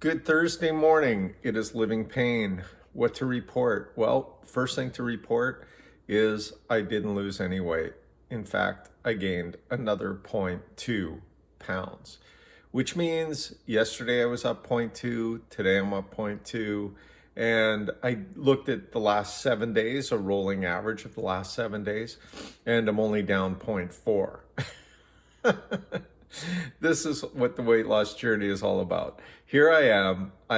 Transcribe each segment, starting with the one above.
Good Thursday morning. It is Living Pain. What to report? Well, first thing to report is I didn't lose any weight. In fact, I gained another 0.2 pounds, which means yesterday I was up 0.2, today I'm up 0.2, and I looked at the last 7 days, a rolling average of the last 7 days, and I'm only down 0.4. This is what the weight loss journey is all about. Here I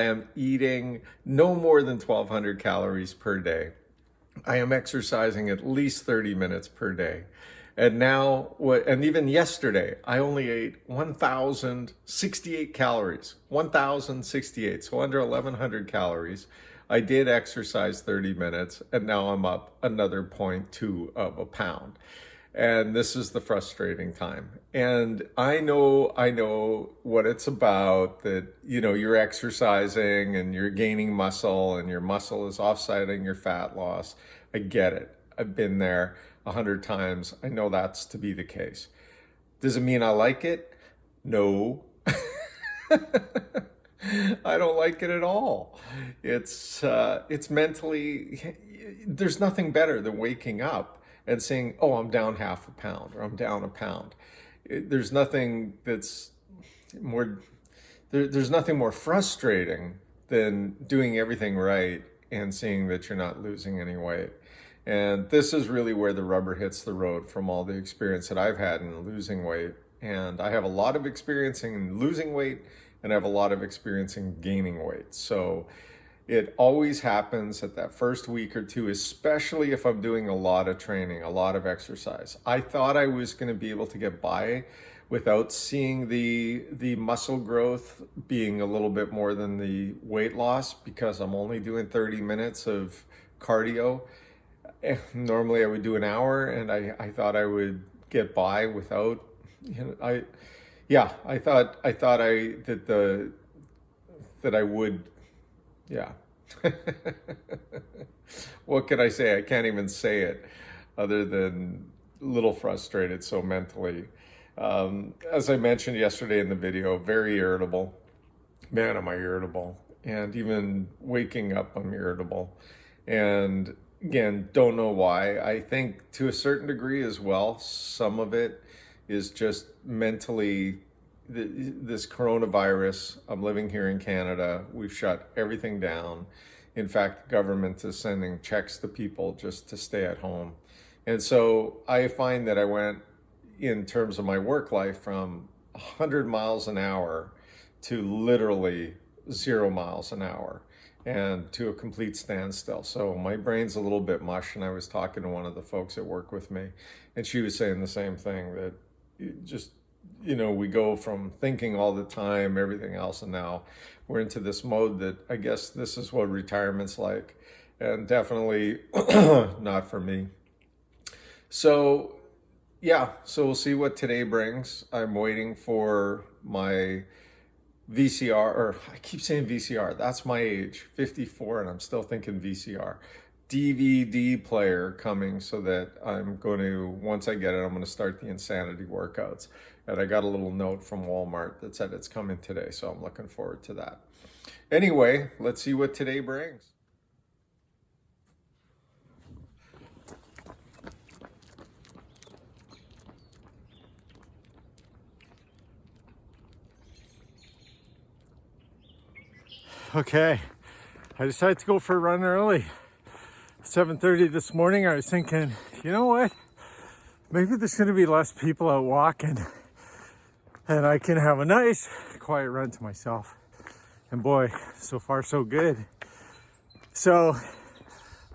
am eating no more than 1,200 calories per day. I am exercising at least 30 minutes per day. And now, and even yesterday, I only ate 1,068 calories, 1,068, so under 1,100 calories. I did exercise 30 minutes, and now I'm up another 0.2 of a pound. And this is the frustrating time. And I know what it's about, that, you're exercising and you're gaining muscle and your muscle is offsetting your fat loss. I get it. I've been there 100 times. I know that's to be the case. Does it mean I like it? No. I don't like it at all. It's mentally, there's nothing better than waking up and saying, oh, I'm down half a pound or I'm down a pound. There's nothing more frustrating than doing everything right and seeing that you're not losing any weight. And this is really where the rubber hits the road from all the experience that I've had in losing weight. And I have a lot of experience in losing weight, and I have a lot of experience in gaining weight. So it always happens at that first week or two, especially if I'm doing a lot of training, a lot of exercise. I thought I was going to be able to get by without seeing the muscle growth being a little bit more than the weight loss, because I'm only doing 30 minutes of cardio. Normally I would do an hour, and I thought I would get by without, I thought that I would. Yeah. What can I say? I can't even say it other than a little frustrated, so mentally. As I mentioned yesterday in the video, very irritable. Man, am I irritable. And even waking up, I'm irritable. And again, don't know why. I think to a certain degree as well, some of it is just mentally. This coronavirus, I'm living here in Canada, we've shut everything down. In fact, the government is sending checks to people just to stay at home. And so I find that I went, in terms of my work life, from 100 miles an hour to literally 0 miles an hour, and to a complete standstill. So my brain's a little bit mush, and I was talking to one of the folks that work with me, and she was saying the same thing, that just, we go from thinking all the time, everything else, and now we're into this mode that I guess this is what retirement's like, and definitely not for me. So, so we'll see what today brings. I'm waiting for my VCR, or I keep saying VCR, that's my age, 54, and I'm still thinking VCR. DVD player coming, so that I'm going to, once I get it, I'm going to start the insanity workouts. And I got a little note from Walmart that said it's coming today, so I'm looking forward to that. Anyway, let's see what today brings. Okay, I decided to go for a run early. 7:30 this morning. I was thinking, you know what? Maybe there's going to be less people out walking, and I can have a nice, quiet run to myself. And boy, so far so good. So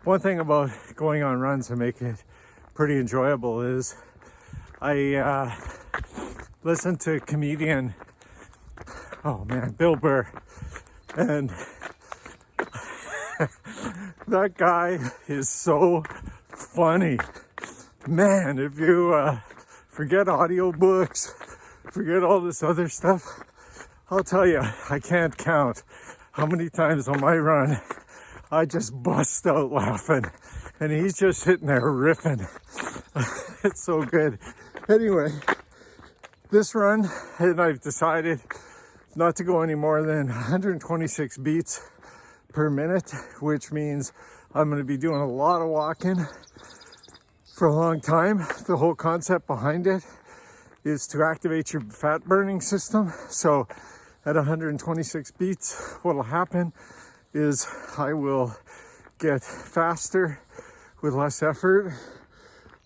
one thing about going on runs and make it pretty enjoyable is I listen to comedian, Bill Burr, and that guy is so funny. Man, if you forget audiobooks, forget all this other stuff, I'll tell you, I can't count how many times on my run I just bust out laughing, and he's just sitting there riffing. It's so good. Anyway, this run, and I've decided not to go any more than 126 beats per minute, which means I'm going to be doing a lot of walking for a long time. The whole concept behind it is to activate your fat burning system. So at 126 beats, what will happen is I will get faster with less effort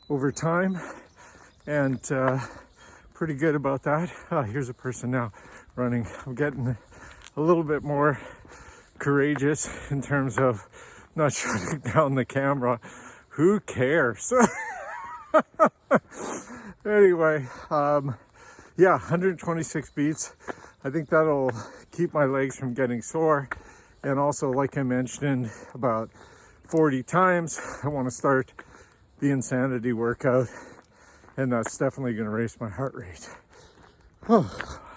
over time, and pretty good about that. Here's a person now running. I'm getting a little bit more courageous in terms of not shutting down the camera. Who cares? Anyway, yeah, 126 beats. I think that'll keep my legs from getting sore. And also, like I mentioned about 40 times, I want to start the insanity workout, and that's definitely going to raise my heart rate.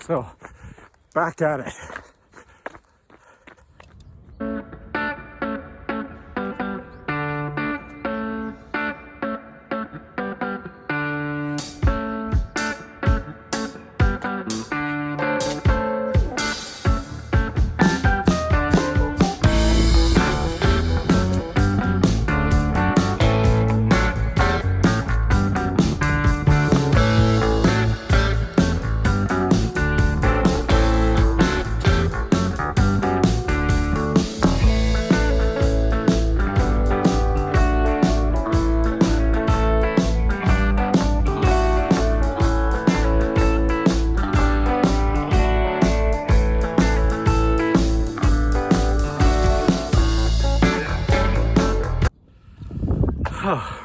So back at it.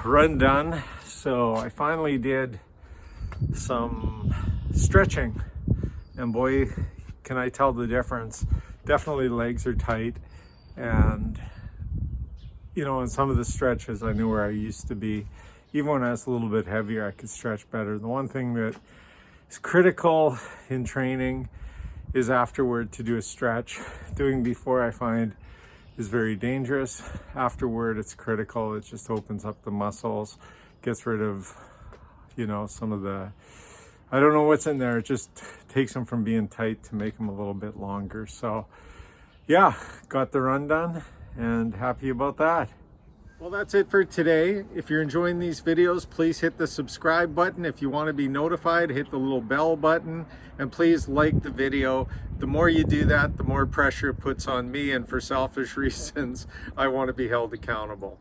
Run done. So I finally did some stretching, and boy, can I tell the difference. Definitely legs are tight, and you know, in some of the stretches I knew where I used to be. Even when I was a little bit heavier, I could stretch better. The one thing that is critical in training is afterward to do a stretch. Doing before, I find, is very dangerous. Afterward, it's critical. It just opens up the muscles, gets rid of, you know, some of the, I don't know what's in there. It just takes them from being tight to make them a little bit longer. So yeah, got the run done and happy about that. Well, that's it for today. If you're enjoying these videos, please hit the subscribe button. If you want to be notified, hit the little bell button, and please like the video. The more you do that, the more pressure it puts on me, and for selfish reasons, I want to be held accountable.